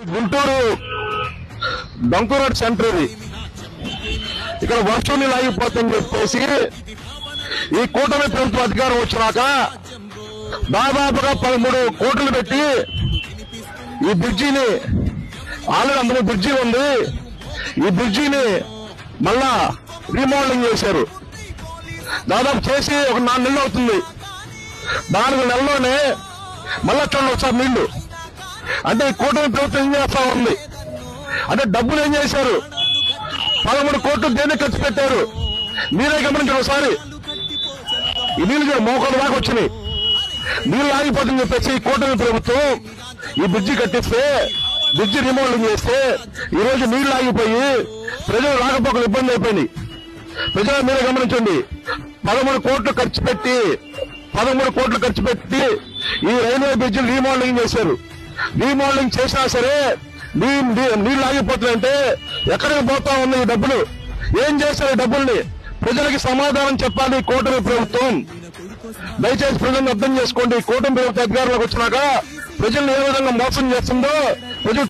Guntur డంకురోడ్ centre ఇది. ఇక్కడ వర్షం నీళ్ళు ఆగిపోతుందని చెప్పేసి ఈ కూటమి ప్రభుత్వం అధికారం వచ్చినాక దాదాపుగా 13 కోట్లు పెట్టి ఈ బ్రిడ్జిని ఆల్రెడీ అందులో బ్రిడ్జి ఉంది. ఈ బ్రిడ్జిని మళ్ళా రీమోడలింగ్ చేశారు. దాదాపు చేసి ఒక 4 నెలలు అవుతుంది. 4 నెలల్లోనే మళ్ళా చూడండి ఒకసారి నీళ్లు. అంటే ఈ కూటమి ప్రభుత్వం ఏం చేస్తా ఉంది అంటే డబ్బులు ఏం చేశారు? 13 కోట్లు దేనికి ఖర్చు పెట్టారు? మీరే గమనించారు ఒకసారి. ఈ నీళ్లు మోకాలు దాకా వచ్చినాయి. నీళ్లు ఆగిపోతుందని చెప్పేసి ఈ కూటమి ప్రభుత్వం ఈ బ్రిడ్జి కట్టిస్తే, బ్రిడ్జి రిమోడలింగ్ చేస్తే ఈ రోజు నీళ్లు ఆగిపోయి ప్రజలు రాకపోకలు ఇబ్బంది అయిపోయింది. ప్రజలు మీరే గమనించండి. 13 కోట్లు ఖర్చు పెట్టి ఈ రైల్వే బ్రిడ్జి రీమోడలింగ్ చేశారు. రీమోడలింగ్ చేసినా సరే నీళ్లు ఆగిపోతున్నాయంటే ఎక్కడికి పోతా ఉంది ఈ డబ్బులు? ఏం చేశారు ఈ డబ్బుల్ని? ప్రజలకి సమాధానం చెప్పాలి కూటమి ప్రభుత్వం. దయచేసి ప్రజలను అర్థం చేసుకోండి. కూటమి ప్రభుత్వం అధికారంలోకి వచ్చినాక ప్రజలను ఏ విధంగా మోసం చేస్తుందో ప్రజలు